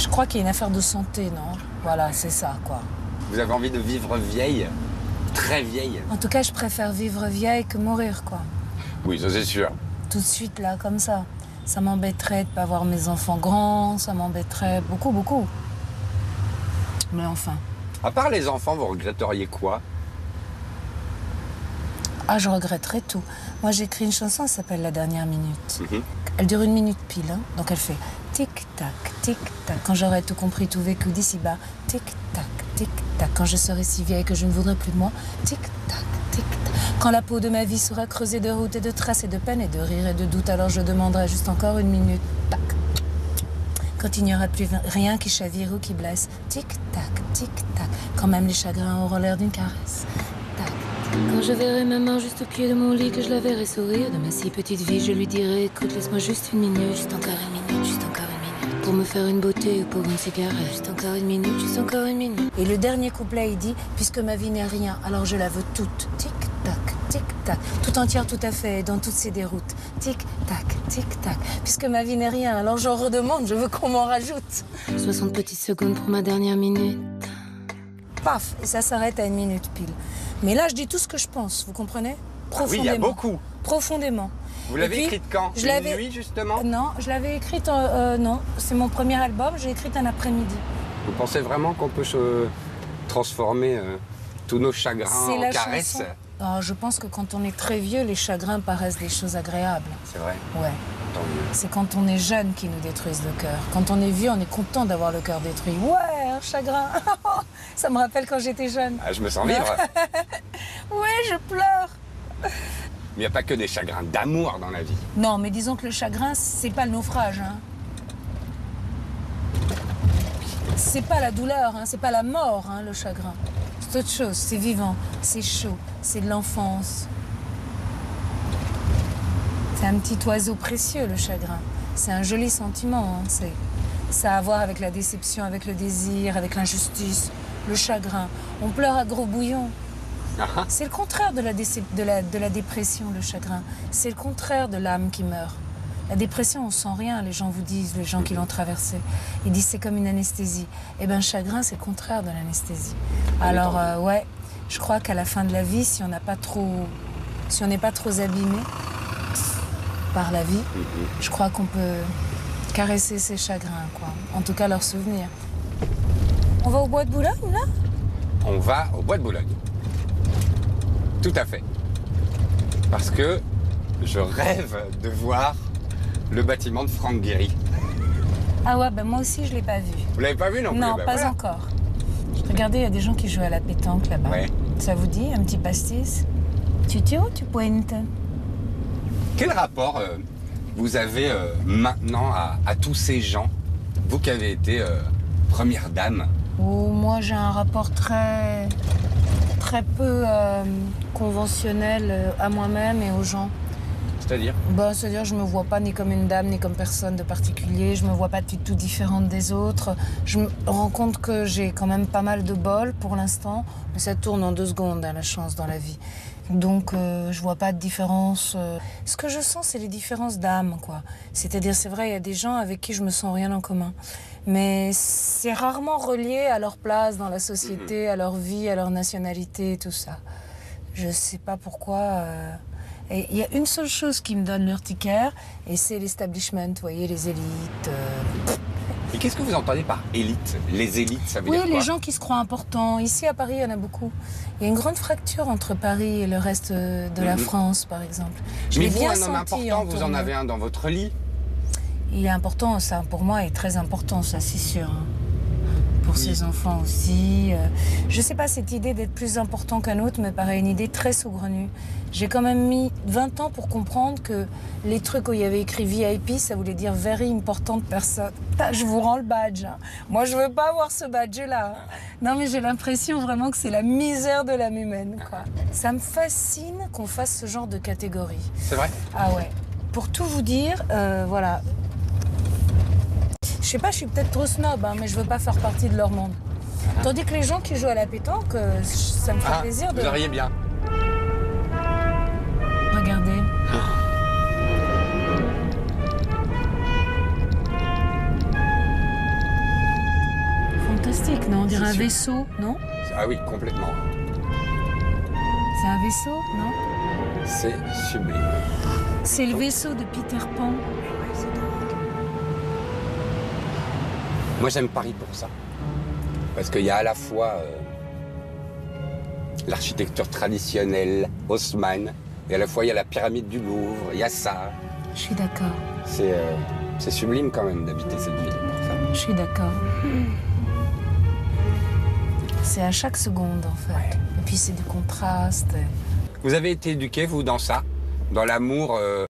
Je crois qu'il y a une affaire de santé, non? Voilà, c'est ça, quoi. Vous avez envie de vivre vieille? Très vieille? En tout cas, je préfère vivre vieille que mourir, quoi. Oui, ça c'est sûr. Tout de suite, là, comme ça. Ça m'embêterait de ne pas voir mes enfants grands, ça m'embêterait beaucoup, beaucoup. Mais enfin. À part les enfants, vous regretteriez quoi? Ah, je regretterais tout. Moi, j'ai écrit une chanson, elle s'appelle La dernière minute. Mhm. Elle dure 1 minute pile, hein. Donc elle fait tic-tac, tic-tac. Quand j'aurai tout compris, tout vécu d'ici-bas, tic-tac, tic-tac. Quand je serai si vieille que je ne voudrais plus de moi, tic-tac, tic-tac. Quand la peau de ma vie sera creusée de routes et de traces et de peine et de rire et de doute, alors je demanderai juste encore 1 minute. Tac. Quand il n'y aura plus rien qui chavire ou qui blesse, tic-tac, tic-tac. Quand même les chagrins auront l'air d'une caresse. Tac. Quand je verrai ma main juste au pied de mon lit, que je la verrai sourire de ma si petite vie, je lui dirai, écoute, laisse-moi juste 1 minute, juste encore 1 minute, juste encore 1 minute. Pour me faire une beauté ou pour une cigarette, juste encore 1 minute, juste encore 1 minute. Et le dernier couplet, il dit, puisque ma vie n'est rien, alors je la veux toute. Tic-tac, tic-tac. Tout entière, tout à fait, dans toutes ses déroutes. Tic-tac, tic-tac. Puisque ma vie n'est rien, alors j'en redemande, je veux qu'on m'en rajoute. 60 petites secondes pour ma dernière minute. Paf, et ça s'arrête à 1 minute pile. Mais là, je dis tout ce que je pense, vous comprenez? Profondément. Oui, il y a beaucoup. Profondément. Vous l'avez écrite quand? Une nuit, justement? Non, je l'avais écrite, non, c'est mon premier album, j'ai écrite un après-midi. Vous pensez vraiment qu'on peut se transformer tous nos chagrins en caresses? Oh, je pense que quand on est très vieux, les chagrins paraissent des choses agréables. C'est vrai? Ouais. Tant mieux. C'est quand on est jeune qu'ils nous détruisent le cœur. Quand on est vieux, on est content d'avoir le cœur détruit. Ouais, un chagrin. Ça me rappelle quand j'étais jeune. Ah, je me sens vivre. Ouais, je pleure. Mais il n'y a pas que des chagrins d'amour dans la vie. Non, mais disons que le chagrin, c'est pas le naufrage. Hein. C'est pas la douleur, hein. C'est pas la mort, hein, le chagrin. C'est autre chose, c'est vivant, c'est chaud, c'est de l'enfance. C'est un petit oiseau précieux, le chagrin. C'est un joli sentiment, hein. Ça a à voir avec la déception, avec le désir, avec l'injustice, le chagrin. On pleure à gros bouillons. Ah. C'est le contraire de la dépression, le chagrin. C'est le contraire de l'âme qui meurt. La dépression, on sent rien, les gens vous disent, les gens qui l'ont traversée. Ils disent c'est comme une anesthésie. Eh bien, le chagrin, c'est le contraire de l'anesthésie. Alors, ouais, je crois qu'à la fin de la vie, si on n'est pas trop abîmé par la vie, je crois qu'on peut caresser ses chagrins, quoi. En tout cas, leurs souvenirs. On va au bois de Boulogne, là? On va au bois de Boulogne. Tout à fait. Parce que je rêve de voir le bâtiment de Franck Gehry. Ah ouais, ben moi aussi, je ne l'ai pas vu. Vous l'avez pas vu non plus? Non, Ben pas voilà. encore. Regardez, il y a des gens qui jouent à la pétanque là-bas. Ouais. Ça vous dit, un petit pastis? Tu tires ou tu pointes? Quel rapport vous avez maintenant à tous ces gens, vous qui avez été première dame? Oh, moi, j'ai un rapport très peu conventionnel à moi-même et aux gens. C'est-à-dire? C'est-à-dire, je me vois pas ni comme une dame, ni comme personne de particulier. Je me vois pas du tout différente des autres. Je me rends compte que j'ai quand même pas mal de bol pour l'instant. Mais ça tourne en 2 secondes, hein, la chance dans la vie. Donc, je vois pas de différence. Ce que je sens, c'est les différences d'âme, quoi. C'est-à-dire, c'est vrai, il y a des gens avec qui je me sens rien en commun. Mais c'est rarement relié à leur place dans la société, à leur vie, à leur nationalité, tout ça. Je sais pas pourquoi... Et il y a une seule chose qui me donne l'urticaire, et c'est l'establishment, vous voyez, les élites. Et qu'est-ce que vous entendez par élite? Les élites, ça veut Oui, dire quoi? les gens qui se croient importants. Ici, à Paris, il y en a beaucoup. Il y a une grande fracture entre Paris et le reste de la France, par exemple. Mais vous, un homme important, vous en avez un dans votre lit? Il est important, ça, pour moi, est très important, ça, c'est sûr. Pour ses enfants aussi. Je sais pas, cette idée d'être plus important qu'un autre me paraît une idée très saugrenue. J'ai quand même mis 20 ans pour comprendre que les trucs où il y avait écrit VIP, ça voulait dire Very Important Person. Je vous rends le badge. Hein. Moi, je veux pas avoir ce badge-là. Non, mais j'ai l'impression vraiment que c'est la misère de l'âme humaine, quoi. Ça me fascine qu'on fasse ce genre de catégorie. C'est vrai? Ah ouais. Pour tout vous dire, voilà. Je sais pas, je suis peut-être trop snob, hein, mais je veux pas faire partie de leur monde. Tandis que les gens qui jouent à la pétanque, ça me fait plaisir de... Vous auriez bien. Regardez. dirait un c'est vaisseau, non? Ah oui, complètement. C'est un vaisseau, non? C'est sublime. C'est le vaisseau de Peter Pan. Moi, j'aime Paris pour ça. Parce qu'il y a à la fois l'architecture traditionnelle, Haussmann, et à la fois il y a la pyramide du Louvre, il y a ça. Je suis d'accord. C'est sublime quand même d'habiter cette ville pour ça. Je suis d'accord. C'est à chaque seconde, en fait. Ouais. Et puis c'est du contraste. Vous avez été éduqué, vous, dans ça? Dans l'amour